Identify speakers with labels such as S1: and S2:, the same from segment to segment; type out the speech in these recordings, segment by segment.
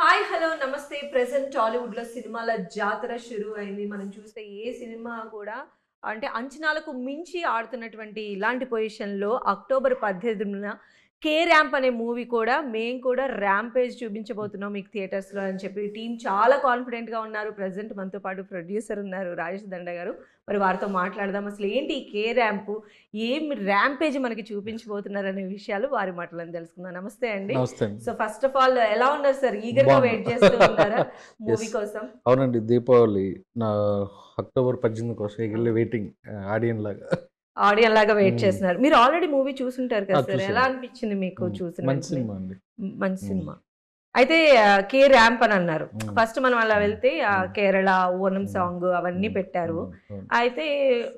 S1: Hi hello నమస్తే present Tollywood లో సినిమాల జాతర షురూ అయింది. మనం చూస్తే ఏ సినిమా కూడా అంటే అంచనాలకు మించి ఆడుతున్నటువంటి ఇలాంటి పొజిషన్‌లో అక్టోబర్ 18న 'కే ర్యాంప్' అనే మూవీ కూడా మేము కూడా ర్యాంపేజ్ చూపించబోతున్నాం మీకు థియేటర్స్‌లో అని చెప్పి టీమ్ చాలా కాన్ఫిడెంట్‌గా ఉన్నారు. ప్రెజెంట్ మనతో పాటు ప్రొడ్యూసర్ ఉన్నారు రాజేష్ దండ గారు. మరి వారితో మాట్లాడదాం. అసలు ఏంటి ఈ 'కే ర్యాంప్' ఏం ర్యాంపేజ్ మనకి చూపించబోతున్నారనే విషయాలు వారి మాటలను తెలుసుకుందాం. నమస్తే అండి.
S2: నమస్తే అండి.
S1: సో ఫస్ట్ ఆఫ్ ఆల్ ఎలా ఉన్నారు సార్? ఈగర్‌గా
S2: బాగున్నా.
S1: వెయిట్ చేస్తూ ఉన్నారా మూవీ
S2: యెస్.
S1: కోసం?
S2: అవునండి. దీపావళి నా అక్టోబర్ 18 కోసం ఎగిరిలే వెయిటింగ్ ఆడియన్ లాగా.
S1: ఆడియన్ లాగా వెయిట్
S2: హ్మ్.
S1: చేస్తున్నారు. మీరు ఆల్రెడీ మూవీ చూసుంటారు కదా సార్.
S2: చూసాను.
S1: ఎలా అనిపించింది మీకు చూసిన
S2: మంచి
S1: వెంటనే?
S2: సినిమా అండి.
S1: మంచి
S2: హ్మ్.
S1: సినిమా. అయితే 'కే ర్యాంప్' అని అన్నారు.
S2: హ్మ్.
S1: ఫస్ట్ మనం అలా
S2: హ్మ్.
S1: వెళ్తే
S2: హ్మ్.
S1: కేరళ ఓనం
S2: హ్మ్.
S1: సాంగ్ అవన్నీ
S2: హ్మ్.
S1: పెట్టారు.
S2: అవును.
S1: అయితే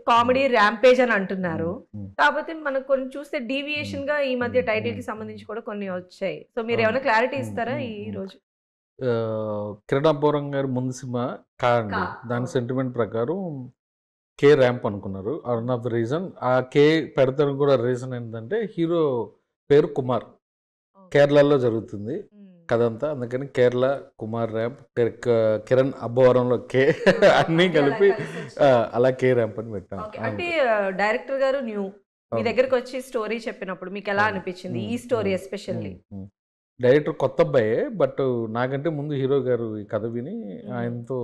S1: కామెడీ ర్యాంపేజ్ అని అంటున్నారు.
S2: హ్మ్. హ్మ్.
S1: కాకపోతే మనకు కొన్ని చూస్తే
S2: హ్మ్.
S1: డీవియేషన్‌గా ఈ మధ్య
S2: హ్మ్.
S1: టైటిల్‌కి
S2: హ్మ్.
S1: సంబంధించి కూడా కొన్ని వచ్చాయి. సో
S2: అవును.
S1: మీరేమైనా క్లారిటీ
S2: హ్మ్.
S1: ఇస్తారా
S2: హ్మ్.
S1: ఈ
S2: హ్మ్.
S1: రోజు?
S2: 'కిరణ్ అబ్బవరం' గారి ముందు సినిమా
S1: కా
S2: కాదండి. దాని
S1: అవును.
S2: సెంటిమెంట్ ప్రకారం 'కే ర్యాంప్' అనుకున్నారు. వన్ ఆఫ్ ద రీజన్ ఆ 'కే' పెడతానికి కూడా రీజన్ ఏంటంటే హీరో పేరు కుమార్.
S1: ఓకే.
S2: కేరళలో జరుగుతుంది
S1: హ్మ్.
S2: కథంతా. అందుకని కేరళ, కుమార్ ర్యాంప్, కిరణ్ అబ్బవరంలో కే అన్నీ
S1: అన్నీ అలా
S2: కలిపి
S1: కలిసొచ్చాయి.
S2: అలా కే ర్యాంప్ అని పెట్టాం
S1: ఓకే. అంటే
S2: అంతే.
S1: డైరెక్టర్ గారు న్యూ. మీ
S2: అవును.
S1: దగ్గరకొచ్చి స్టోరీ చెప్పినప్పుడు మీకెలా
S2: అవును.
S1: అనిపిచ్చింది?
S2: హ్మ్.
S1: ఈ స్టోరీ
S2: హ్మ్. హ్మ్.
S1: ఎస్పెషల్లీ?
S2: హ్మ్. డైరెక్టర్ కొత్త అబ్బాయే. బట్ నాకంటే ముందు హీరో గారు ఈ కథ విని
S1: హుహు.
S2: ఆయనతో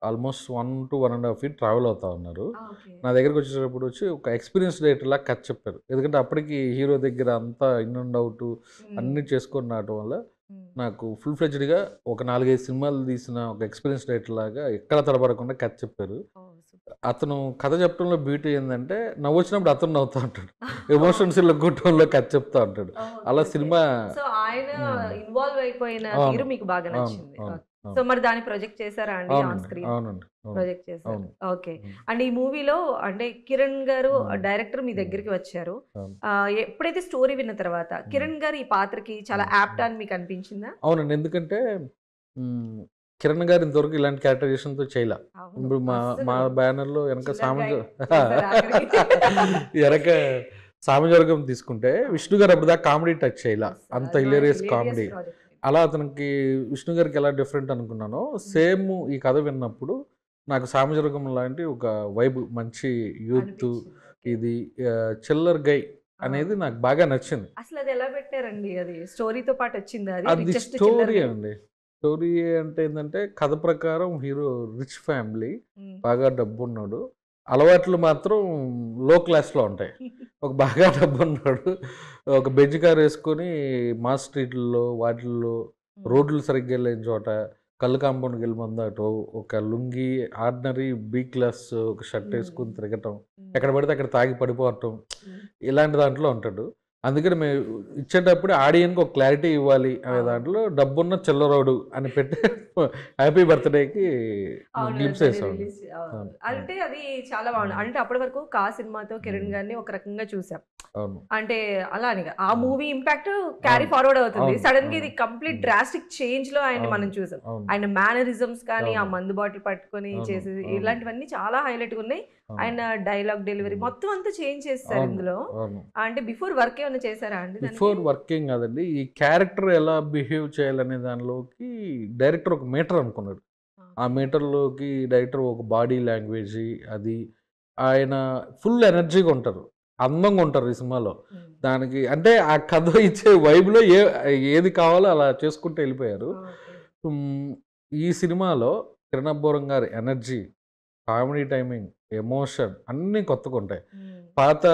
S2: ఆల్మోస్ట్ 1-1 ½ ఇయర్ ట్రావెల్ అవుతా ఉన్నారు.
S1: ఆ! ఓకే.
S2: నా దగ్గరికి వచ్చేటప్పుడు వచ్చి ఒక ఎక్స్‌పీరియన్స్ డైరెక్టర్‌లా కథ చెప్పారు. ఎందుకంటే అప్పటికి హీరో దగ్గర అంతా ఇన్ అండ్ ఔట్
S1: హ్మ్.
S2: అన్నీ చేసుకొని రావటం వల్ల
S1: హ్మ్.
S2: నాకు ఫుల్ ఫ్లెడ్జ్డ్‌గా ఒక 4, 5 సినిమాలు తీసిన ఒక ఎక్స్‌పీరియన్స్ డైరెక్టర్‌లాగా ఎక్కడ తడబడకుండా కథ చెప్పారు.
S1: ఓహ్! సూపర్.
S2: అతను కథ చెప్పడంలో బ్యూటీ ఏందంటే నవ్వొచ్చినప్పుడు అతను నవ్వుతా ఉంటాడు.
S1: ఓహ్!
S2: ఎమోషన్స్ ఇల్లగొట్టడంలో కథ చెప్తా ఉంటాడు.
S1: ఓకే.
S2: అలా
S1: ఓకే.
S2: సినిమా
S1: సో, ఆయన
S2: హ్మ్.
S1: ఇన్వాల్వ్ అయిపోయిన
S2: అవును.
S1: తీరు మీకు బాగా
S2: అవును.
S1: నచ్చింది.
S2: అవును.
S1: ఓకే. సో,
S2: అవును.
S1: మరి దాన్ని ప్రొజెక్ట్ చేసారా అండి ఆన్
S2: అవునండి.
S1: స్క్రీన్?
S2: అవునండి. అవును.
S1: ప్రొజెక్ట్ చేశారు.
S2: అవును.
S1: ఓకే.
S2: హ్మ్.
S1: అండ్ ఈ మూవీలో అంటే కిరణ్ గారు
S2: హ్మ్.
S1: డైరెక్టర్ మీ
S2: హ్మ్.
S1: దగ్గరికి వచ్చారు.
S2: అవును.
S1: ఎప్పుడైతే స్టోరీ విన్న తర్వాత
S2: హ్మ్.
S1: కిరణ్ గారు ఈ పాత్రకి చాలా
S2: హ్మ్.
S1: యాప్ట్
S2: హ్మ్.
S1: అని మీకు అనిపించిందా?
S2: అవునండి. ఎందుకంటే హ్మ్. కిరణ్ గారు ఇంతవరకు ఇలాంటి క్యారెక్టరైజేషన్‌తో చేయలా.
S1: అవును.
S2: ఇప్పుడు మా మా
S1: అస్సలు
S2: బ్యానర్‌లో ఎనక
S1: చిల్లర గాయ్
S2: ఎనక
S1: చేసారు ఆఖరికి.
S2: సామజవర్గం తీసుకుంటే
S1: అవును.
S2: విష్ణు గారు అప్పటిదాకా కామెడీ టచ్ చేయలా.
S1: అస్సలు
S2: అంత
S1: అది మా
S2: హిలేరియస్
S1: హిలేరియస్
S2: కామెడీ.
S1: ప్రాజెక్ట్.
S2: అలా అతనికి విష్ణు గారికి ఎలా డిఫరెంట్ అనుకున్నానో,
S1: హ్మ్.
S2: సేమ్ ఈ కథ విన్నప్పుడు నాకు సామజవర్గం లాంటి ఒక వైబ్ మంచి యూత్
S1: అనిపించింది. ఓకే.
S2: ఇది చిల్లర్ గై
S1: ఆ!
S2: అనేది నాకు బాగా నచ్చింది.
S1: అసలది ఎలా పెట్టారండి అది? స్టోరీతో పాటొచ్చిందా అది?
S2: అది
S1: జస్ట్ చిల్లర
S2: స్టోరీ
S1: గై?
S2: అండి. స్టోరీ అంటే ఏందంటే, కథ ప్రకారం హీరో రిచ్ ఫ్యామిలీ.
S1: హ్మ్.
S2: బాగా డబ్బున్నోడు. అలవాట్లు మాత్రం లో క్లాస్‌లో ఉంటాయి. ఒక బాగా డబ్బున్నోడు ఒక బెంజ్ కారేసుకొని మాస్ స్ట్రీట్‌ల్లో వాటిల్లో
S1: హ్మ్.
S2: రోడ్లు సరిగ్గా లేని చోట కళ్ళు కాంపౌండ్‌కెళ్ళి మందాటం, ఒక లుంగీ ఆర్డినరీ బి క్లాస్ ఒక షర్ట్
S1: హ్మ్.
S2: ఏసుకొని తిరగటం,
S1: హ్మ్.
S2: ఎక్కడ పడితే అక్కడ తాగి పడిపోవటం,
S1: హ్మ్.
S2: ఇలాంటి దాంట్లో ఉంటాడు. అందుకని మేము ఇచ్చేటప్పుడు ఆడియన్‌కి ఒక క్లారిటీ ఇవ్వాలి అనే
S1: అవును.
S2: దాంట్లో డబ్బున్న చిల్లరోడు అని పెట్టి హ్యాపీ బర్త్‌డేకి
S1: అవును.
S2: గ్లింప్స్
S1: దాన్ని
S2: ఏసామండి.
S1: రిలీజ్ అవును.
S2: అవును. అవును.
S1: అంటే అది చాలా బాగుంది.
S2: హ్మ్.
S1: అంటే అప్పటి వరకు 'కా' సినిమాతో కిరణ్
S2: హ్మ్.
S1: గారిని ఒక రకంగా చూసాం.
S2: అవును.
S1: అంటే అలా అని ఆ
S2: హ్మ్.
S1: మూవీ ఇంపాక్ట్ క్యారీ
S2: అవును.
S1: ఫార్వర్డ్ అవుతుంది.
S2: అవును.
S1: సడెన్‌గా
S2: అవును.
S1: ఇది కంప్లీట్
S2: హ్మ్.
S1: డ్రాస్టిక్ చేంజ్‌లో ఆయన్ని
S2: అవును.
S1: మనం చూసాం.
S2: అవును.
S1: ఆయన మేనరిజమ్స్ కానీ, ఆ
S2: అవును.
S1: మందు బాటిల్ పట్టుకొని
S2: అవును.
S1: చేసేది
S2: అవును.
S1: ఇలాంటివన్నీ చాలా హైలైట్‌గా ఉన్నాయి.
S2: అవును.
S1: ఆయన డైలాగ్ డెలివరీ
S2: హ్మ్.
S1: మొత్తం అంతా చేంజ్ చేసేసారు
S2: అవును.
S1: ఇందులో.
S2: అవును.
S1: అంటే బిఫోర్ వర్క్ ఏమన్నా చేసారా అండి దానికి?
S2: బిఫోర్ వర్కింగ్ కాదండి. ఈ క్యారెక్టర్ ఎలా బిహేవ్ చేయాలనే దానిలోకి డైరెక్టర్ ఒక మీటర్ అనుకున్నాడు. ఆ
S1: ఓకే.
S2: మీటర్‌లోకి డైరెక్టర్ ఒక బాడీ లాంగ్వేజి అది ఆయన ఫుల్ ఎనర్జీగా ఉంటారు. అందంగా ఉంటారు ఈ సినిమాలో.
S1: హ్మ్.
S2: దానికి అంటే ఆ కథ ఇచ్చే వైబ్‌లో ఏది కావాలో అలా చేసుకుంటూ ఎళ్ళిపోయారు.
S1: ఓకే.
S2: హ్మ్. ఈ సినిమాలో కిరణ్ అబ్బవరం గారి ఎనర్జీ, కామెడీ టైమింగ్, ఎమోషన్ అన్నీ కొత్తగుంటాయి.
S1: హ్మ్.
S2: పాత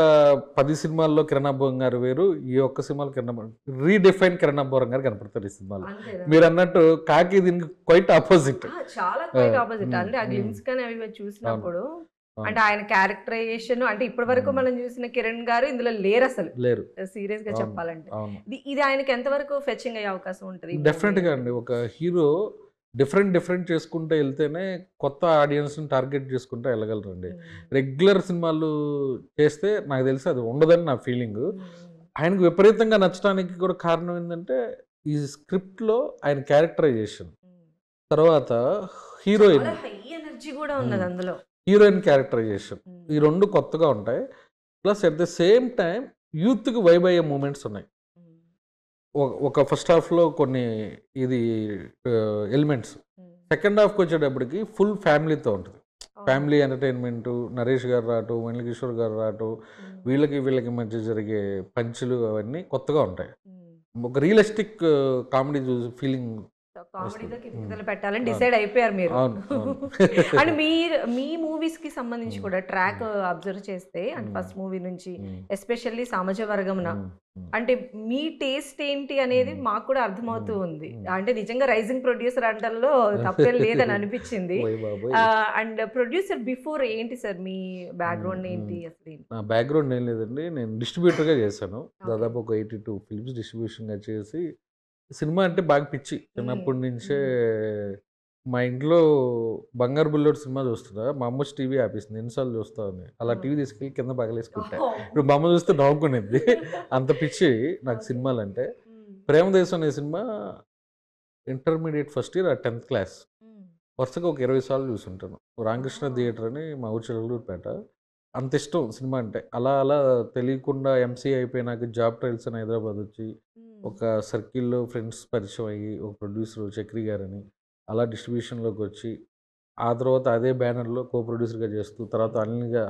S2: 10 సినిమాల్లో కిరణ్ అబ్బవరం గారు వేరు. ఈ ఒక్క సినిమాలో కిరణ్ అబ్బవరం రీడిఫైన్ కిరణ్ అబ్బవరం గారు కనపడతారు ఈ సినిమాలో.
S1: అంతేనా?
S2: మీరన్నట్టు 'కాకి' దీనికి క్వైట్ అపోజిట్.
S1: చాలా
S2: ఆ!
S1: Quite opposite.
S2: హ్మ్.
S1: అంటే ఆ
S2: హ్మ్.
S1: గ్లిమ్స్ కానీ అవి ఇవి
S2: అవును.
S1: చూసినప్పుడు
S2: అవును.
S1: అంటే ఆయన క్యారెక్టరైజేషన్ అంటే ఇప్పటి వరకు
S2: హ్మ్.
S1: మనం చూసిన కిరణ్ గారు ఇందులో లేరసలు.
S2: లేరు.
S1: సీరియస్‌గా
S2: అవును.
S1: చెప్పాలంటే.
S2: అవును.
S1: ఇది ఆయనకి ఎంత వరకు ఫెచ్చింగ్ అయ్యే అవకాశం ఉంటది ఈ మూవీ
S2: డెఫినెట్‌గా
S1: అంటే?
S2: అండి. ఒక హీరో డిఫరెంట్ చేసుకుంటూ ఎళ్తేనే కొత్త ఆడియన్స్‌ని టార్గెట్ చేసుకుంటూ ఎళ్ళగలరండి.
S1: హ్మ్.
S2: రెగ్యులర్ సినిమాలు చేస్తే నాకు తెలిసి అది ఉండదని నా ఫీలింగు.
S1: హ్మ్. హ్మ్.
S2: ఆయనకు విపరీతంగా నచ్చడానికి కూడా కారణం ఏందంటే, ఈ స్క్రిప్ట్‌లో ఆయన క్యారెక్టరైజేషన్.
S1: హ్మ్.
S2: తర్వాత హీరోయిన్.
S1: చాలా హై ఎనర్జీ గూడా
S2: హ్మ్.
S1: ఉన్నది అందులో.
S2: Heroine characterization. ఈ
S1: హ్మ్.
S2: 2 కొత్తగా ఉంటాయి. Plus at the same time యూత్‌కి వైబ్ అయ్యే మూమెంట్స్ ఉన్నాయి.
S1: హ్మ్.
S2: ఒక ఫస్ట్ హాఫ్లో కొన్ని ఇది ఎలిమెంట్స్, సెకండ్ హాఫ్కి వచ్చేటప్పటికి ఫుల్ ఫ్యామిలీతో ఉంటుంది. ఫ్యామిలీ ఎంటర్టైన్మెంట్, నరేష్ గారు రావటం, వెంకటేశ్వర్ గారు రావటం, వీళ్ళకి మధ్య జరిగే పంచులు అవన్నీ కొత్తగా ఉంటాయి. ఒక రియలిస్టిక్ కామెడీ చూసి ఫీలింగ్
S1: కామెడీతో
S2: వస్తుంది.
S1: కితకితలు పెట్టాలని డిసైడ్ అయిపోయారు మీరు.
S2: అవును అవును.
S1: అండ్ మీ మూవీస్ కి సంబంధించి కూడా ట్రాక్ అబ్జర్వ్ చేస్తే అంటే ఫస్ట్ మూవీ నుంచి ఎస్పెషల్లీ సమాజ వర్గమున అంటే మీ టేస్ట్ ఏంటి అనేది మాకు కూడా అర్థమవుతూ ఉంది. అంటే నిజంగా రైజింగ్ ప్రొడ్యూసర్ అంటల్లో తప్పేం లేదని అనిపించింది. అండ్ ప్రొడ్యూసర్ బిఫోర్ ఏంటి సార్ మీ బ్యాక్గ్రౌండ్ ఏంటి అసలు?
S2: నా బ్యాక్గ్రౌండ్ ఏం లేదండి, నేను డిస్ట్రిబ్యూటర్గా చేశాను. దాదాపు ఒక 82 ఫిల్మ్స్ డిస్ట్రిబ్యూషన్గా చేసి, సినిమా అంటే బాగా పిచ్చి చిన్నప్పటి నుంచే. మా ఇంట్లో బంగారు బుల్లెట్ సినిమా చూస్తున్నా, మా అమ్మ టీవీ ఆపేసింది, ఎన్నిసార్లు చూస్తా ఉంది. అలా టీవీ తీసుకెళ్ళి కింద పగలేసుకుంటా. ఇప్పుడు మా అమ్మ చూస్తే నవ్వుకునేది. అంత పిచ్చి నాకు సినిమాలు అంటే. ప్రేమదేశం అనే cinema intermediate first year 10th class వరుసగా ఒక 20 సార్లు చూసుంటాను. రామకృష్ణ థియేటర్ అని మా ఊరు చిలకలూరుపేట. అంత ఇష్టం సినిమా అంటే. అలా అలా తెలియకుండా ఎంసీఏ అయిపోయినాక జాబ్ ట్రయల్స్ అని హైదరాబాద్ వచ్చి ఒక సర్కిల్లో ఫ్రెండ్స్ పరిచయం అయ్యి, ఒక ప్రొడ్యూసర్ చక్రి గారని, అలా డిస్ట్రిబ్యూషన్లోకి వచ్చి, ఆ తర్వాత అదే బ్యానర్లో కో ప్రొడ్యూసర్గా చేస్తూ, తర్వాత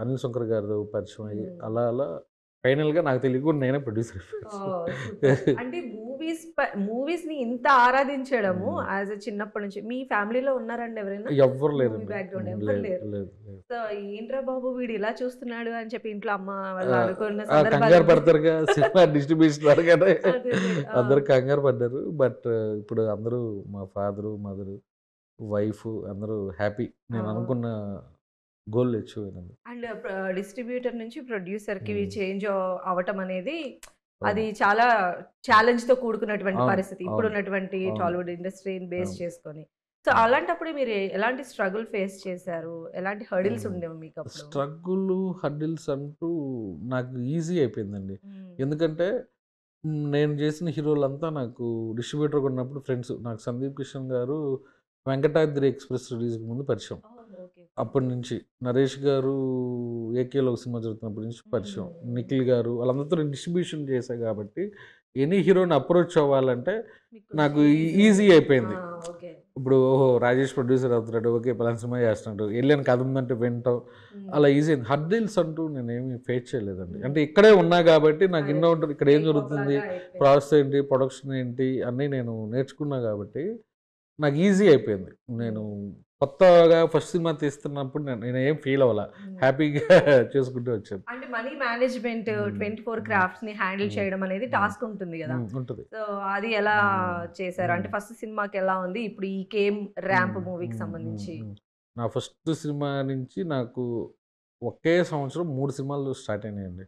S2: అనిల్ శంకర్ గారు పరిచయం అయ్యి, అలా అలా ఫైనల్గా నాకు తెలియకుండా నేనే ప్రొడ్యూసర్.
S1: అంటే మూవీస్ ని ఇంత ఆరాధించడము యాజ్ చిన్నప్పటి నుంచి మీ ఫ్యామిలీలో ఉన్నారండి ఎవరైనా?
S2: ఎవ్వరు లేరు.
S1: బ్యాక్గ్రౌండ్ ఎవరు లేరు. సో ఏంట్రా బాబు వీడు ఇలా చూస్తున్నాడు అని చెప్పి ఇంట్లో అమ్మ వాళ్ళు అనుకున్న
S2: కంగారు
S1: సందర్భాలు
S2: పడతారుగా, సినిమా డిస్ట్రిబ్యూషన్ అనగానే
S1: అదే,
S2: అందరు కంగారు పడ్డారు. బట్ ఇప్పుడు అందరూ మా ఫాదరు, మదరు, వైఫ్ అందరూ హ్యాపీ. నేను అనుకున్న గోల్ అచీవ్ అయినందుకు.
S1: అండ్ డిస్ట్రిబ్యూటర్ నుంచి ప్రొడ్యూసర్ కి
S2: Hmm.
S1: చేంజ్ అవటం అనేది అది
S2: అవును.
S1: చాలా ఛాలెంజ్ తో కూడుకున్నటువంటి
S2: అవును,
S1: పరిస్థితి ఇప్పుడు
S2: అవును,
S1: ఉన్నటువంటి
S2: అవును.
S1: టాలీవుడ్ ఇండస్ట్రీని బేస్
S2: అవును.
S1: చేసుకొని. సో
S2: అవును.
S1: అలాంటప్పుడు మీరు ఎలాంటి స్ట్రగుల్ ఫేస్ చేశారు? ఎలాంటి హర్డిల్స్ ఉండేవి మీకు అప్పుడు?
S2: స్ట్రగుల్, హర్డిల్స్ అంటూ నాకు ఈజీ అయిపోయిందండి.
S1: Hmm.
S2: ఎందుకంటే నేను చేసిన హీరోలంతా నాకు డిస్ట్రిబ్యూటర్గా ఉన్నప్పుడు ఫ్రెండ్స్. నాకు సందీప్ కిషన్ గారు వెంకటాద్రి ఎక్స్ప్రెస్ రిలీజ్కి ముందు పరిచయం.
S1: Oh, okay.
S2: అప్పటి నుంచి నరేష్ గారు ఏకేలో ఒక సినిమా జరుగుతున్నప్పటి నుంచి పరిచయం.
S1: Hmm.
S2: నిఖిల్ గారు వాళ్ళందరితో నేను డిస్ట్రిబ్యూషన్ చేశాను కాబట్టి ఎనీ హీరోని అప్రోచ్ అవ్వాలంటే
S1: మీకు
S2: నాకు
S1: easy.
S2: ఈజీ అయిపోయింది.
S1: Okay.
S2: ఇప్పుడు ఓహో రాజేష్ ప్రొడ్యూసర్ అవుతున్నాడు, ఓకే పలానా సినిమా చేస్తున్నాడు, వెళ్ళాను కథ ఉందంటే వింటాం,
S1: Hmm.
S2: అలా ఈజీ అయింది. హర్డిల్స్ అంటూ నేనేమి ఫేస్ చేయలేదండి. అంటే ఇక్కడే ఉన్నా కాబట్టి నాకు ఇన్నో ఉంటుంది, ఇక్కడ ఏం జరుగుతుంది, ప్రాసెస్ ఏంటి, ప్రొడక్షన్ ఏంటి అన్నీ నేను నేర్చుకున్నా కాబట్టి నాకు ఈజీ అయిపోయింది. నేను కొత్తగా ఫస్ట్ సినిమా తీస్తున్నప్పుడు నేను ఏం ఫీల్ అవ్వాల, హ్యాపీగా చేసుకుంటూ వచ్చాను.
S1: అంటే మనీ మేనేజ్మెంట్ 24 క్రాఫ్ట్స్ ని హ్యాండిల్ చేయడం అనేది టాస్క్ ఉంటుంది కదా.
S2: ఉంటుంది.
S1: సో అది ఎలా చేశారు? అంటే ఫస్ట్ సినిమాకి ఎలా ఉంది, ఇప్పుడు ఈ కేమ్ ర్యాంప్ మూవీకి సంబంధించి?
S2: నా ఫస్ట్ సినిమా నుంచి నాకు ఒకే సంవత్సరం 3 సినిమాలు స్టార్ట్ అయినాయండి.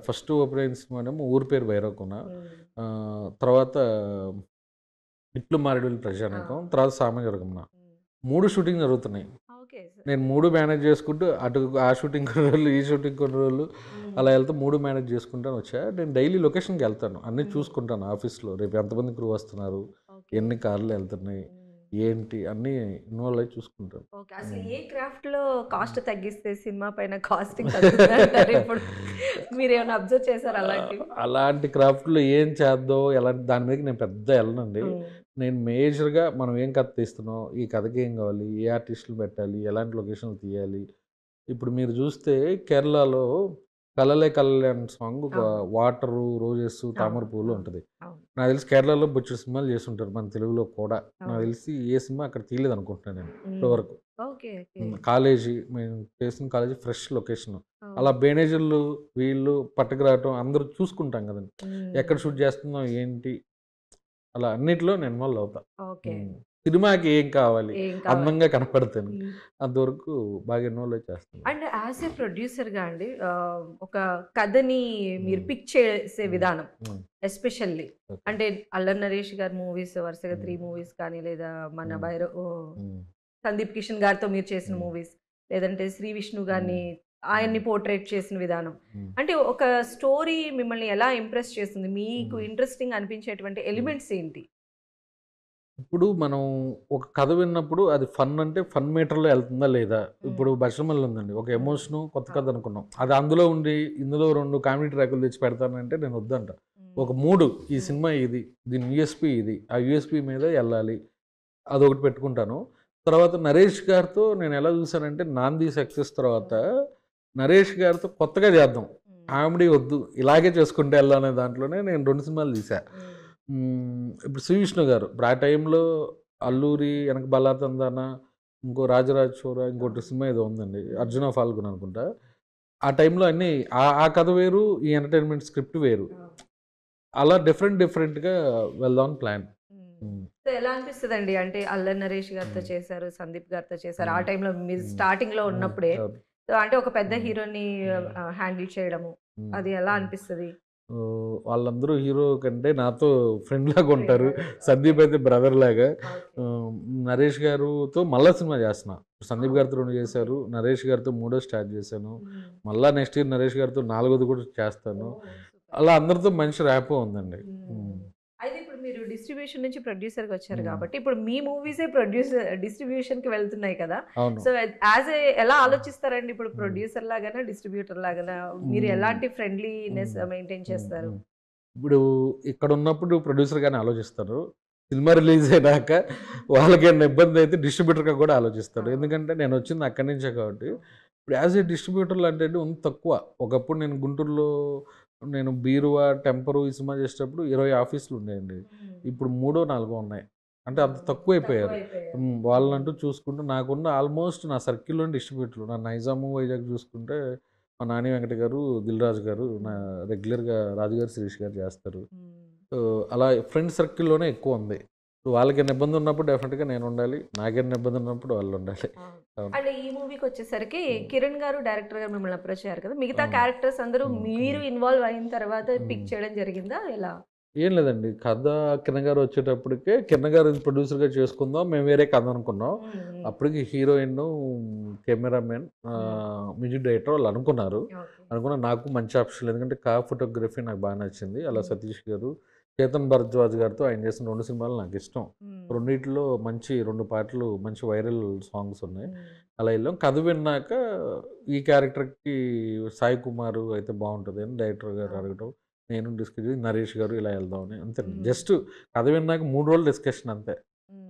S2: ఫస్ట్ ఓపెన్ అయిన సినిమా ఏమో ఊరి పేరు భైరవకొన, తర్వాత ఇట్లు మారేడుల్లి ప్రజానీకం, తర్వాత సామజవర్గంన. 3 షూటింగ్ జరుగుతున్నాయి.
S1: ఓకే.
S2: నేను 3 మేనేజ్ చేసుకుంటూ అటు ఆ షూటింగ్ కొన్ని రోజులు, ఈ షూటింగ్ కొన్ని రోజులు అలా వెళ్తే 3 మేనేజ్ చేసుకుంటాను వచ్చా. నేను డైలీ లొకేషన్కి వెళ్తాను, అన్నీ చూసుకుంటాను ఆఫీస్లో. రేపు ఎంతమంది క్రూ వస్తున్నారు, ఎన్ని కార్లు వెళ్తున్నాయి, ఏంటి అన్నీ ఇన్వాల్వ్ అయ్యి చూసుకుంటాను.
S1: ఓకే. అసలు ఏ క్రాఫ్ట్ లో కాస్ట్ తగ్గిస్తే సినిమా పైన కాస్టింగ్ తగ్గుతుందంటారు? ఇప్పుడు మీరు ఏమైనా అబ్జర్వ్ చేశారు అలాంటివి?
S2: అలాంటి క్రాఫ్ట్లో ఏం చేద్దాం, ఎలాంటి దాని మీద నేను పెద్ద వెళ్ళనండి. నేను మేజర్గా మనం ఏం కథ తీస్తున్నాం, ఈ కథకి ఏం కావాలి, ఏ ఆర్టిస్టులు పెట్టాలి, ఎలాంటి లొకేషన్లు తీయాలి. ఇప్పుడు మీరు చూస్తే కేరళలో కలలే కలలే అనే సాంగ్ ఒక వాటరు, రోజెస్, తామర పువ్వులు ఉంటుంది. నాకు తెలిసి కేరళలో బొచ్చు సినిమాలు చేస్తుంటారు, మన తెలుగులో కూడా. నాకు తెలిసి ఏ సినిమా అక్కడ తీయలేదు అనుకుంటున్నాను నేను ఇప్పటివరకు. కాలేజీ మేము చేసిన కాలేజీ ఫ్రెష్ లొకేషన్. అలా మేనేజర్లు వీళ్ళు పట్టుకురావటం అందరూ చూసుకుంటాం కదండి, ఎక్కడ షూట్ చేస్తున్నాం ఏంటి, అలా అన్నిట్లో నేను ఇన్వాల్వ్ అవుతా. సినిమాకి ఏం కావాలి, అందంగా కనపడతాను, అంతవరకు బాగా ఇన్వాల్వ్ చేస్తాను.
S1: అండ్ యాజ్ ఏ ప్రొడ్యూసర్ గా అండి, ఒక కథని మీరు పిక్ చేసే విధానం ఎస్పెషల్లీ అంటే అల్లరి నరేష్ గారి మూవీస్ వరుసగా 3 మూవీస్ కానీ, లేదా మన సందీప్ కిషన్ గారితో మీరు చేసిన మూవీస్, లేదంటే శ్రీ విష్ణు గారిని ఆయన్ని పోర్ట్రేట్ చేసిన విధానం, అంటే ఒక స్టోరీ మిమ్మల్ని ఎలా ఇంప్రెస్ చేస్తుంది? మీకు ఇంట్రెస్టింగ్ అనిపించేటువంటి ఎలిమెంట్స్ ఏంటి?
S2: ఇప్పుడు మనం ఒక కథ విన్నప్పుడు అది ఫన్ అంటే ఫన్ మీటర్లో వెళ్తుందా లేదా. ఇప్పుడు బషమల్ ఉందండి, ఒక ఎమోషను కొత్త కథ అనుకున్నాం, అది అందులో ఉండి ఇందులో 2 కామెడీ ట్రాకులు తెచ్చి పెడతానంటే నేను వద్దంట. ఒక మూడు ఈ సినిమా ఇది, దీని యూఎస్పి ఇది, ఆ యూఎస్పి మీద వెళ్ళాలి, అదొకటి పెట్టుకుంటాను. తర్వాత నరేష్ గారితో నేను ఎలా చూసానంటే నాంది సక్సెస్ తర్వాత నరేష్ గారితో కొత్తగా చేద్దాం, కామెడీ వద్దు, ఇలాగే చేసుకుంటే వెళ్ళాలనే దాంట్లోనే నేను 2 సినిమాలు తీసా. ఇప్పుడు శ్రీ విష్ణు గారు ఇప్పుడు ఆ టైంలో అల్లూరి, వెనక బల్లాతందాన, ఇంకో రాజరాజ చోర, ఇంకోటి సినిమా ఏదో ఉందండి, అర్జున ఫాల్గున్ అనుకుంటా. ఆ టైంలో అన్నీ ఆ కథ వేరు, ఈ ఎంటర్టైన్మెంట్ స్క్రిప్ట్ వేరు, అలా డిఫరెంట్గా వెళ్దామని ప్లాన్.
S1: సో ఎలా అనిపిస్తుందండి అంటే అల్లరి నరేష్ గారితో చేశారు, సందీప్ గారితో చేశారు, ఆ టైంలో మీరు స్టార్టింగ్ లో ఉన్నప్పుడే, సో అంటే ఒక పెద్ద హీరోని హ్యాండిల్ చేయడము, అది ఎలా అనిపిస్తుంది?
S2: వాళ్ళందరూ హీరో కంటే నాతో ఫ్రెండ్ లాగా ఉంటారు. సందీప్ అయితే బ్రదర్ లాగా. నరేష్ గారితో మళ్ళా సినిమా చేస్తున్నా. సందీప్ గారితో 2 చేశారు, నరేష్ గారితో 3 స్టార్ట్ చేశాను, మళ్ళా నెక్స్ట్ ఇయర్ నరేష్ గారితో 4ది కూడా చేస్తాను. అలా అందరితో మంచి ర్యాపో ఉందండి.
S1: అయితే ఇప్పుడు మీరు డిస్ట్రిబ్యూషన్ నుంచి ప్రొడ్యూసర్గా వచ్చారు కాబట్టి ఇప్పుడు మీ మూవీసే డిస్ట్రిబ్యూషన్కి వెళ్తున్నాయి కదా. సో యాజ్ ఏ ఎలా ఆలోచిస్తారండి ఇప్పుడు ప్రొడ్యూసర్ లాగానా డిస్ట్రిబ్యూటర్ లాగానా, మీరు ఎలాంటి ఫ్రెండ్లీనెస్ మెయింటైన్ చేస్తారు?
S2: ఇప్పుడు ఇక్కడ ఉన్నప్పుడు ప్రొడ్యూసర్గానే ఆలోచిస్తారు, సినిమా రిలీజ్ అయినాక వాళ్ళకి ఏమైనా ఇబ్బంది అయితే డిస్ట్రిబ్యూటర్గా కూడా ఆలోచిస్తారు. ఎందుకంటే నేను వచ్చింది అక్కడి నుంచే కాబట్టి. ఇప్పుడు యాజ్ ఏ డిస్ట్రిబ్యూటర్లు అంటే ఉంది తక్కువ. ఒకప్పుడు నేను గుంటూరులో నేను బీరువా, టెంపరు ఈ సినిమా చేసేటప్పుడు 20 ఆఫీసులు ఉండేయండి. ఇప్పుడు 3-4 ఉన్నాయి. అంటే అంత తక్కువ అయిపోయారు. వాళ్ళంటూ చూసుకుంటూ నాకున్న ఆల్మోస్ట్ నా సర్కిల్లోని డిస్ట్రిబ్యూటర్లు, నా నైజాము, వైజాగ్ చూసుకుంటే మా నాని వెంకట గారు, దిల్ రాజు గారు, నా రెగ్యులర్గా రాజుగారు శిరీష్ గారు చేస్తారు. సో అలా ఫ్రెండ్ సర్కిల్లోనే ఎక్కువ ఉంది. వాళ్ళకి ఇబ్బంది ఉన్నప్పుడు డెఫినెట్గా నేను ఉండాలి, నాకేమైనా ఇబ్బంది ఉన్నప్పుడు వాళ్ళు ఉండాలి.
S1: అంటే ఈ మూవీకి వచ్చేసరికి కిరణ్ గారు డైరెక్టర్ గారు మిమ్మల్ని అప్రోచ్ అయ్యారు కదా, మిగతా క్యారెక్టర్స్ అందరూ మీరు ఇన్వాల్వ్ అయిన తర్వాత పిక్ చేయడం జరిగిందా ఎలా?
S2: ఏం లేదండి, కథ కిరణ్ గారు వచ్చేటప్పటికే కిరణ్ గారు ప్రొడ్యూసర్గా చేసుకుందాం, మేము వేరే కథ అనుకున్నాం. అప్పటికి హీరోయిన్, కెమెరామెన్, మ్యూజిక్ డైరెక్టర్ వాళ్ళు అనుకున్నా నాకు మంచి ఆప్షన్, ఎందుకంటే ఫోటోగ్రఫీ నాకు బాగా నచ్చింది. అలా సతీష్ గారు, చేతన్ భరద్వాజ్ గారితో ఆయన చేసిన 2 సినిమాలు నాకు ఇష్టం. రెండిట్లో మంచి 2 పాటలు మంచి వైరల్ సాంగ్స్ ఉన్నాయి. అలా వెళ్ళాం. కథ విన్నాక ఈ క్యారెక్టర్కి సాయి కుమార్ అయితే బాగుంటుంది అని డైరెక్టర్ గారు అడగటం, నేను డిస్కస్ చేసి నరేష్ గారు ఇలా వెళ్దామని అంతే. జస్ట్ కథ విన్నాక 3 రోజులు డిస్కషన్ అంతే.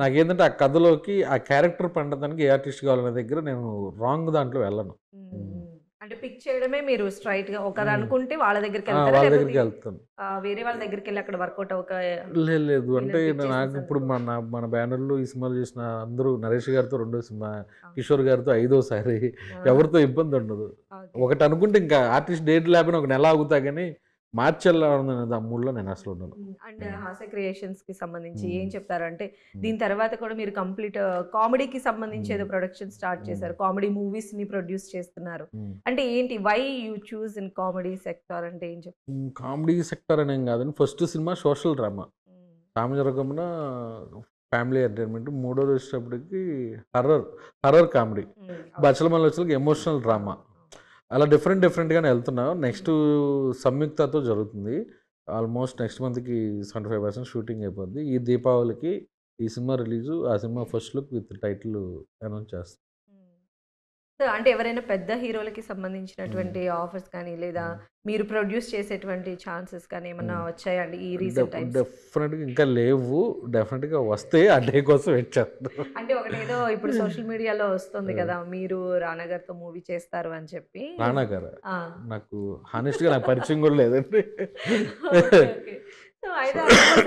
S2: నాకేంటంటే ఆ కథలోకి ఆ క్యారెక్టర్ పండడానికి ఏ ఆర్టిస్ట్ కావాలనే దగ్గర నేను రాంగ్ దాంట్లో వెళ్ళను.
S1: అంటే పిక్ చేయడమే మీరు స్ట్రైట్ గా ఒకరు అనుకుంటే వాళ్ళ దగ్గరికి
S2: వాళ్ళ దగ్గరికి వెళ్తాను,
S1: వేరే వాళ్ళ దగ్గరికి వెళ్ళి అక్కడ వర్కౌట్
S2: లేదు. అంటే నాకు ఇప్పుడు మన బ్యానర్లో ఈ సినిమాలు చేసిన అందరూ నరేష్ గారితో 2వ సినిమా, కిషోర్ గారితో 5వసారి, ఎవరితో ఇబ్బంది ఉండదు. ఒకటి అనుకుంటే ఇంకా ఆర్టిస్ట్ డేట్ లేకపోయినా ఒక నెల ఆగుతా కానీ మార్చెల్లాలన్నది ఆ మూడ్లో నేను అసలు ఉన్నాను.
S1: అండ్ హాస్య క్రియేషన్స్ కి సంబంధించి ఏం చెప్తారు అంటే దీని తర్వాత కూడా మీరు కంప్లీట్ కామెడీకి సంబంధించి ఏదో ప్రొడక్షన్ స్టార్ట్ చేశారు, కామెడీ మూవీస్ ని ప్రొడ్యూస్ చేస్తున్నారు, అంటే ఏంటి, why you choose in comedy sector అంటే ఏం చెప్తారు?
S2: కామెడీ సెక్టార్ అనేం కాదండి, first cinema social drama, Samajavaragamana family entertainment, 3వది వచ్చేటప్పటికి హర్రర్ కామెడీ, బచ్చలమల్ల వచ్చేకి ఎమోషనల్ డ్రామా, అలా డిఫరెంట్గానే వెళ్తున్నాం. నెక్స్ట్ సంయుక్తతో జరుగుతుంది, ఆల్మోస్ట్ నెక్స్ట్ మంత్కి 75% షూటింగ్ అయిపోద్ది. ఈ దీపావళికి ఈ సినిమా రిలీజు, ఆ cinema first look with title announce చేస్తాం.
S1: అంటే ఎవరైనా పెద్ద హీరోలకి సంబంధించినటువంటి ఆఫర్స్ కానీ లేదా మీరు ప్రొడ్యూస్ చేసేటువంటి ఛాన్సెస్ కానీ ఏమన్నా వచ్చాయండి ఈ రీసెంట్ టైమ్స్?
S2: డెఫినెట్గా ఇంకా లేవు, డెఫినెట్గా వస్తే ఆ డే కోసం వెయిట్ చేస్తాను.
S1: అంటే ఒకటి ఏదో ఇప్పుడు సోషల్ మీడియాలో వస్తుంది కదా, మీరు రానా గారితో మూవీ చేస్తారు అని చెప్పి.
S2: రానా గారు నాకు హానెస్ట్గా నాకు పరిచయం కూడా లేదండి.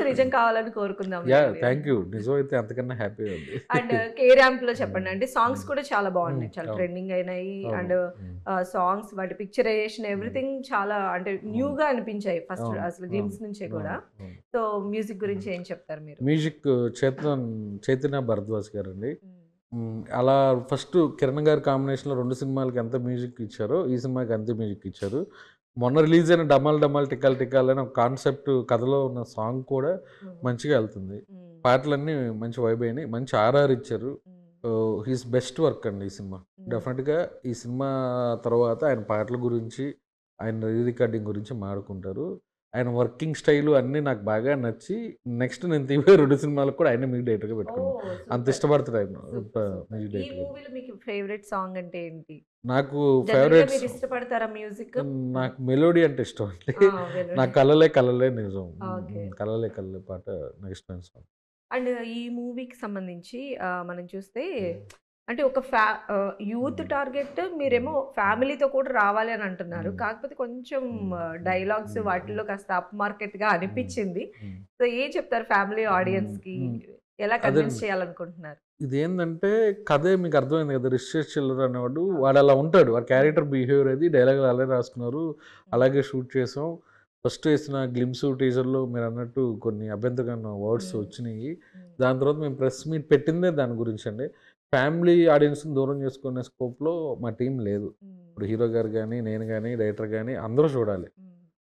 S1: నిజం కావాలని కోరుకుందాం.
S2: థ్యాంక్ యూ, నిజం అయితే అంతకన్నా హ్యాపీ ఉంది.
S1: అండ్ కే ర్యాంప్ లో చెప్పండి, అంటే సాంగ్స్ కూడా చాలా బాగున్నాయి, చాలా ట్రెండింగ్ అయినాయి, అండ్ సాంగ్స్ వాటి పిక్చరైజేషన్ ఎవ్రీథింగ్ చాలా అంటే న్యూ గా అనిపించాయి ఫస్ట్ అసలు గ్లిమ్స్ నుంచే కూడా. సో మ్యూజిక్ గురించి ఏం చెప్తారు మీరు?
S2: మ్యూజిక్ చైతన్య భరద్వాజ్ గారు అండి. అలా ఫస్ట్ కిరణ్ గారి కాంబినేషన్లో 2 సినిమాలకి ఎంత మ్యూజిక్ ఇచ్చారో ఈ సినిమాకి అంతే మ్యూజిక్ ఇచ్చారు. మొన్న రిలీజ్ అయిన డమాల్ డమాల్ టికాల్ టికాల్ అనే ఒక కాన్సెప్ట్ కథలో ఉన్న సాంగ్ కూడా మంచిగా వెళ్తుంది. పాటలన్నీ మంచి వైబ్ అయినాయి, మంచి ఆర్ఆర్ ఇచ్చారు. హీస్ బెస్ట్ వర్క్ అండి ఈ సినిమా. డెఫినెట్గా ఈ సినిమా తర్వాత ఆయన పాటల గురించి, ఆయన రికార్డింగ్ గురించి మాట్లాడుకుంటారు. ఆయన వర్కింగ్ స్టైలు అన్నీ నాకు బాగా నచ్చి నెక్స్ట్ నేను తీవే 2 సినిమాలకు కూడా ఆయనే మ్యూజిక్ డైరెక్టర్‌గా పెట్టుకున్నాను. అంత ఇష్టపడతాడు ఆయన మ్యూజిక్
S1: ఈ
S2: డైరెక్టర్‌గా.
S1: మూవీలో మీకు ఫేవరెట్ సాంగ్ అంటే ఏంటి?
S2: నాకు
S1: జనరల్‌గా
S2: ఫేవరెట్స్
S1: మీరు ఇష్టపడతారా మ్యూజిక్?
S2: నాకు మెలోడీ అంటే ఇష్టం అండి.
S1: మెలోడీ.
S2: నాకు 'కలలే కలలే నిజం'
S1: ఓకే.
S2: 'కలలే కలలే' పాట నాకు ఇష్టమైన సాంగ్.
S1: అండ్ ఈ మూవీకి సంబంధించి మనం చూస్తే అంటే ఒక యూత్ టార్గెట్ మీరేమో ఫ్యామిలీతో కూడా రావాలి అని అంటున్నారు. కాకపోతే కొంచెం డైలాగ్స్ వాటిల్లో కాస్త అప్ మార్కెట్‌గా అనిపించింది. సో ఏం చెప్తారు ఫ్యామిలీ ఆడియన్స్‌కి? ఎలా కన్విన్స్
S2: అదేండి.
S1: చేయాలనుకుంటున్నారు?
S2: ఇదేందంటే కథే మీకు అర్థమైంది కదా! 'రిషిష్ చిల్లర' అనేవాడు వాడు అలా ఉంటాడు. వాడి క్యారెక్టర్ బిహేవియర్ అది డైలాగులు అలాగే రాసుకున్నారు. అలాగే షూట్ చేసాం. ఫస్ట్ వేసిన గ్లిమ్స్ టీజర్‌లో మీరన్నట్టు కొన్ని అభ్యంతరకరమైన వర్డ్స్ వచ్చినియి. దాని తర్వాత మేము ప్రెస్ మీట్ పెట్టిందే దాని గురించండి. ఫ్యామిలీ ఆడియన్స్‌ని దూరం చేసుకునే స్కోప్‌లో మా టీమ్ లేదు. ఇప్పుడు హీరో గారు గానీ, నేను గానీ, డైరెక్టర్ గానీ అందరూ చూడాలి.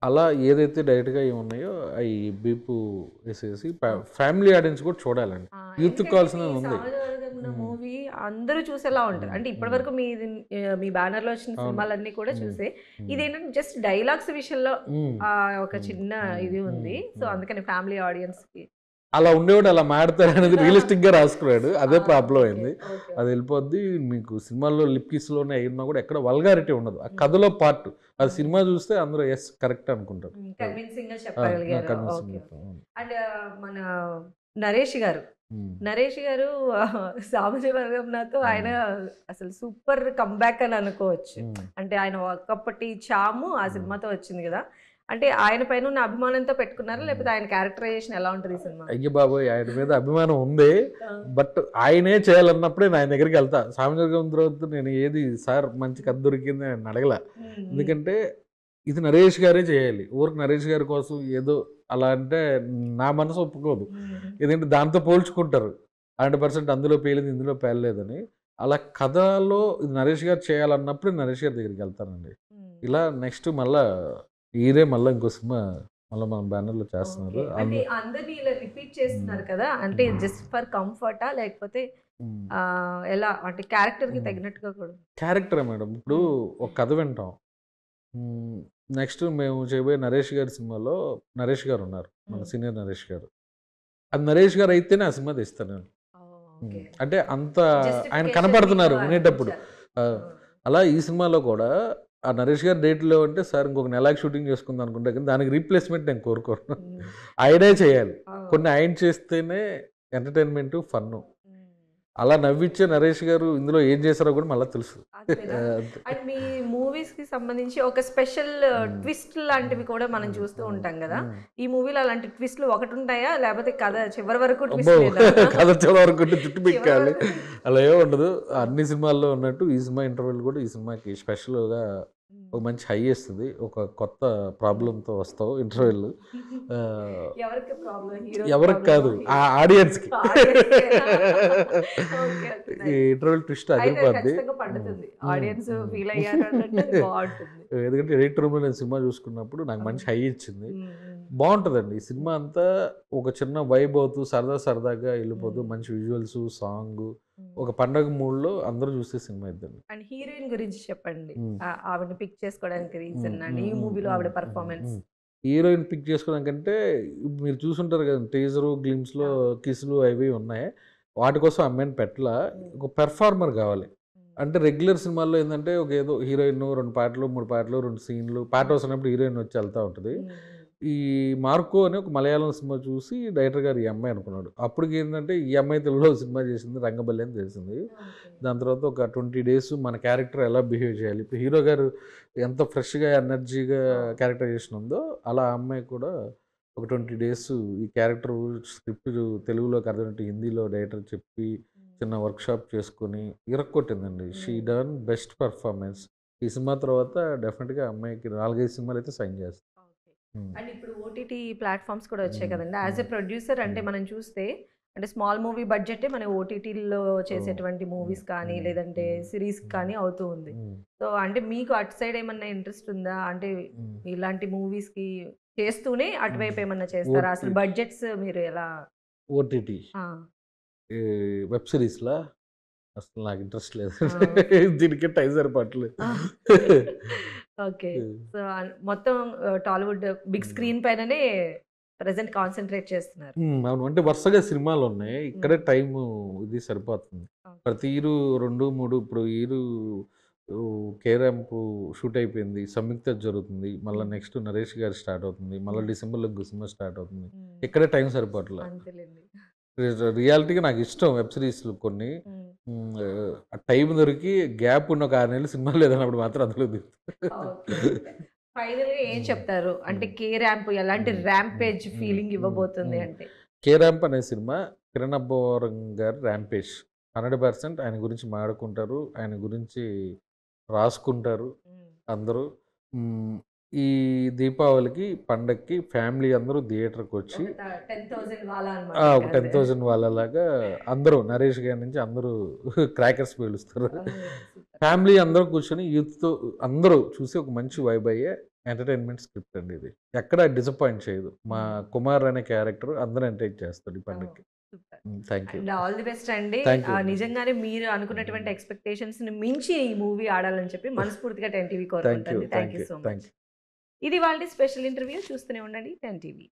S2: అలా ఏదైతే డైరెక్ట్‌గా ఉన్నాయో అయి బీపు వేసేసి ఫ్యామిలీ ఆడియన్స్ కూడా చూడాలండి. యూత్‌కి కావాల్సినది ఉంది.
S1: మూవీ అందరూ చూసేలా ఉంటది. అంటే ఇప్పటివరకు మీ బ్యానర్‌లో వచ్చిన
S2: అవును.
S1: సినిమాలన్నీ కూడా చూసే
S2: హ్మ్.
S1: ఇదేంటంటే జస్ట్ డైలాగ్స్ విషయంలో
S2: హ్మ్.
S1: ఒక చిన్న ఇది ఉంది. సో అందుకని ఫ్యామిలీ ఆడియన్స్‌కి
S2: అలా ఉండేవాడు అలా మాడతాడనేది రియలిస్టిక్‌గా రాసుకున్నాడు. అదే ప్రాబ్లమ్ అయింది.
S1: ఓకే.
S2: అది వెళ్ళిపోద్ది. మీకు సినిమాల్లో లిప్ కిస్‌లోనే అయ్యున్నా కూడా ఎక్కడ వల్గారిటీ ఉండదు. ఆ కథలో పార్ట్. అది సినిమా చూస్తే అందరూ యెస్ కరెక్ట్ అనుకుంటారు.
S1: కన్విన్సింగ్‌గా చెప్పగలిగారు.
S2: Convincing
S1: okay.
S2: చెప్పాం. అవును.
S1: అండ్ మన నరేష్ గారు.
S2: హ్మ్.
S1: నరేష్ గారు సామాజిక ఆయన అసలు సూపర్ కమ్‌బ్యాక్ అని అనుకోవచ్చు.
S2: హ్మ్.
S1: అంటే ఆయన ఒకప్పటి చాము ఆ సినిమాతో వచ్చింది గదా! అంటే ఆయన పైన ఉన్న అభిమానంతో పెట్టుకున్నారా? లేకపోతే ఆయన క్యారెక్టరైజేషన్ ఎలా ఉంటది ఈ సినిమా?
S2: అయ్య బాబోయ్! ఆయన మీద అభిమానం ఉంది. బట్ ఆయనే చేయాలన్నప్పుడే నేను ఆయన దగ్గరికెళ్తా. సామాజిక తర్వాత నేను ఏది సార్ మంచి కథ దొరికింది అని అడగల. ఎందుకంటే ఇది నరేష్ గారే చేయాలి. ఊరికి నరేష్ గారి కోసం ఏదో అలా అంటే నా మనసు ఒప్పుకోదు. ఎందుకంటే దాంతో పోల్చుకుంటారు. 100% అందులో పేలింది ఇందులో పేలలేదని. అలా కథలో ఇది నరేష్ గారు చేయాలన్నప్పుడు నరేష్ గారి దగ్గరికెళ్తానండి. ఇలా నెక్స్ట్ మళ్ళా ఈయనే మళ్ళా ఇంకో సినిమా మళ్ళా మన బ్యానర్‌లో చేస్తున్నారు.
S1: అంటే అందరిని ఇలా రిపీట్ చేస్తున్నారు కదా! అంటే జస్ట్ ఫర్ కంఫర్టా? లేకపోతే
S2: హ్మ్.
S1: ఎలా అంటే క్యారెక్టర్‌కి తగినట్టుగా కూడా
S2: క్యారెక్టరే మేడం. ఇప్పుడు ఒక కథ వింటాం. నెక్స్ట్ మేము చేయబోయే నరేష్ గారి సినిమాలో నరేష్ గారున్నారు. మన సీనియర్ నరేష్ గారు. అది నరేష్ గారు అయితేనే ఆ సినిమా తీస్తాను నేను.
S1: ఓకే.
S2: అంటే అంత ఆయన
S1: జస్టిఫికేషన్
S2: కనపడుతున్నారు
S1: మీకు
S2: వినేటప్పుడు.
S1: అనిపించాలి.
S2: అలా ఈ సినిమాలో కూడా ఆ నరేష్ గారి డేట్‌లో అంటే సార్ ఇంకొక నెలకి షూటింగ్ చేసుకుందాం అనుకుంటా కానీ దానికి రీప్లేస్‌మెంట్ నేను కోరుకోను. ఆయనే చేయాలి. కొన్ని ఆయన చేస్తేనే ఎంటర్‌టైన్‌మెంటు, ఫన్ను. అలా నవ్విచ్చే నరేష్ గారు ఇందులో ఏం చేశారో కూడా మళ్ళా తెలుసు.
S1: అంతేనా?
S2: అంతే.
S1: అండ్ మీ మూవీస్‌కి సంబంధించి ఒక స్పెషల్ ట్విస్ట్ లాంటివి కూడా మనం చూస్తూ ఉంటాం గదా! ఈ మూవీలో అలాంటి ట్విస్ట్‌లు ఒకటుంటాయా? లేకపోతే కథ చివరి వరకు
S2: అబ్బో!
S1: ట్విస్ట్ లేదా?
S2: కథ చివరి వరకు ఉంటే జుట్టు
S1: చివరి
S2: పీక్కాలి.
S1: వరకు
S2: అలా ఏమి ఉండదు. అన్ని సినిమాల్లో ఉన్నట్టు ఈ సినిమా ఇంటర్వెల్ కూడా ఈ సినిమాకి స్పెషల్‌గా ఒక మంచి హై ఇస్తది. ఒక కొత్త ప్రాబ్లమ్‌తో వస్తావు ఇంటర్వెల్.
S1: ఎవరికి ప్రాబ్లమ్? హీరోకి
S2: ఎవరికి కాదు
S1: ప్రాబ్లమా?
S2: ఆ ఆడియన్స్‌కి.
S1: ఆడియన్స్‌కేనా? ఓకే. ఓకే.
S2: ఈ
S1: నైస్.
S2: ఇంటర్వెల్ ట్విస్ట్
S1: అయితే అది
S2: అదిరిపోద్ది.
S1: ఖచ్చితంగా పండుతుంది.
S2: హ్మ్.
S1: ఆడియన్స్
S2: హ్మ్.
S1: ఫీల్ అయ్యారు అనంటే అది బావుంటుంది.
S2: ఎందుకంటే ఎడిట్ రూమ్‌లో నేను సినిమా చూసుకున్నప్పుడు నాకు మంచి హై ఇచ్చింది.
S1: హ్మ్. హ్మ్.
S2: బావుంటదండి. ఈ సినిమా అంతా ఒక చిన్న వైబ్ అవుతూ సరదాగా ఎళ్ళిపోతూ మంచి విజువల్స్, సాంగు ఒక పండగ మూడ్‌లో అందరూ చూసే సినిమా ఇదండి.
S1: అండ్ హీరోయిన్ గురించి చెప్పండి.
S2: హ్మ్.
S1: ఆవిడని పిక్ చేసుకోవడానికి రీజన్ అండ్ ఈ
S2: హ్మ్.
S1: మూవీలో ఆవిడ పెర్ఫార్మన్స్.
S2: హీరోయిన్ పిక్ చేసుకోవడానికంటే మీరు చూసుంటారు కదండీ టీజరు, గ్లిమ్స్‌లో కిస్‌లు అవి ఉన్నాయి. వాటి కోసం అమ్మాయిని పెట్టలా. ఒక పెర్ఫార్మర్ కావాలి. అంటే రెగ్యులర్ సినిమాల్లో ఏందంటే ఒక ఏదో హీరోయిన్ 2 పాటలు, 3 పాటలు, 2 సీన్‌లు పాట వస్తున్నప్పుడు హీరోయిన్ వచ్చి ఎళ్తా ఉంటది. ఈ 'మార్కో' అని ఒక మలయాళం సినిమా చూసి డైరెక్టర్ గారు ఈ అమ్మాయి అనుకున్నాడు. అప్పటికేందంటే ఈ అమ్మాయి తెలుగులో సినిమా చేసింది 'రంగబలి' అని తెలిసింది. దాని తర్వాత ఒక 20 డేస్ మన క్యారెక్టర్ ఎలా బిహేవ్ చేయాలి. ఇప్పుడు హీరో గారు ఎంత ఫ్రెష్‌గా, ఎనర్జీగా క్యారెక్టరైజేషన్ ఉందో అలా ఆ అమ్మాయి కూడా ఒక 20 డేస్ ఈ క్యారెక్టర్ స్క్రిప్ట్ తెలుగులోకి అర్థమయ్యేట్టు హిందీలో డైరెక్టర్ చెప్పి చిన్న వర్క్‌షాప్ చేసుకొని ఇరక్కొట్టిందండి. She done best performance. ఈ సినిమా తర్వాత డెఫినిట్‌గా అమ్మాయికి 4, 5 సినిమాలైతే సైన్ చేస్తా. హ్మ్.
S1: అండ్ ఇప్పుడు ఓటీటీ ప్లాట్‌ఫార్మ్స్ కూడా వచ్చాయి
S2: హ్మ్.
S1: కదండీ! యాస్ ఎ ప్రొడ్యూసర్ అంటే మనం చూస్తే అంటే స్మాల్ మూవీ బడ్జెటే మన ఓటీటీలో చేసేటువంటి మూవీస్ కానీ లేదంటే సీరీస్ కానీ అవుతూ ఉంది. సో అంటే మీకు అటు సైడ్ ఏమన్నా ఇంట్రెస్ట్ ఉందా? అంటే ఇలాంటి మూవీస్‌కి చేస్తూనే అటువైపు ఏమన్నా చేస్తారా? అసలు బడ్జెట్స్ మీరు ఎలా?
S2: ఓటీటీ
S1: ఆ!
S2: ఈ వెబ్ సీరీస్‌లా? అసలు నాకు ఇంట్రెస్ట్ లేదు.
S1: ఆ! ఓకే.
S2: దీనికే టైం సరిపోవట్లేదు.
S1: ఆ! ఓకే. సో, మొత్తం టాలీవుడ్ బిగ్ స్క్రీన్ పైననే ప్రెజెంట్ కాన్సంట్రేట్ చేస్తున్నారు.
S2: అవును. అంటే వరుసగా సినిమాలున్నాయి. ఇక్కడే టైము ఇది సరిపోతుంది.
S1: ఓకే.
S2: ప్రతి ఇయరు 2, 3 ఇప్పుడు ఈ ఇయరు 'కే ర్యాంప్' షూట్ అయిపోయింది. 'సంయుక్త' జరుగుతుంది. మళ్ళా నెక్స్ట్ 'నరేష్' గారి స్టార్ట్ అవుతుంది. మళ్ళా డిసెంబర్‌లో 'గుసుమ' స్టార్ట్ అవుతుంది. ఇక్కడే టైం సరిపోవట్ల.
S1: అంతేలెండి.
S2: రియాలిటీగా నాకిష్టం వెబ్ సీరీస్‌లు కొన్ని. ఆ టైం దొరికి గ్యాప్ ఉన్న ఒక 6 నెలలు సినిమాలు లేదన్నప్పుడు మాత్రం అందులో దిగుతా.
S1: ఓకే. ఫైనల్‌గా ఏం చెప్తారు? అంటే 'కే ర్యాంప్' ఎలాంటి ర్యాంపేజ్ ఫీలింగ్ ఇవ్వబోతుంది అంటే?
S2: 'కే ర్యాంప్' అనే సినిమా కిరణ్ అబ్బవరం గారి ర్యాంపేజ్. 100% ఆయన గురించి మాట్లాడుకుంటారు. ఆయన గురించి రాసుకుంటారు అందరూ. హ్మ్. ఈ దీపావళికి, పండక్కి ఫ్యామిలీ అందరూ థియేటర్‌కొచ్చి
S1: 10,000 వాలా
S2: ఒక
S1: అన్నమాట.
S2: 10,000 వాళ్ళలాగా అందరూ 'నరేష్' గారి నుంచి అందరూ క్రాకర్స్ పేలుస్తారు. ఫ్యామిలీ అందరూ కూర్చొని యూత్‌తో అందరూ చూసి ఒక మంచి వైబ్ అయ్యే ఎంటర్‌టైన్‌మెంట్ స్క్రిప్ట్ అండి ఇది. ఎక్కడ డిసప్పాయింట్ చేయదు. మా కుమార్ అనే క్యారెక్టర్ అందరూ ఎంటర్‌టైన్ చేస్తాడు ఈ పండక్కి. Thank you.
S1: And all the best అండి.
S2: Thank you.
S1: నిజంగానే మీరు అనుకున్నటువంటి ఎక్స్‌పెక్టేషన్స్‌ని మించి ఈ మూవీ ఆడాలని చెప్పి మనస్ఫూర్తిగా 10 టీవీ
S2: థ్యాంక్ యూ.
S1: కోరుకుంటుంది. Thank you so
S2: thank
S1: much.
S2: You.
S1: ఇది వాళ్ళ స్పెషల్ ఇంటర్వ్యూ. చూస్తూనే ఉండండి 10 టీవీ.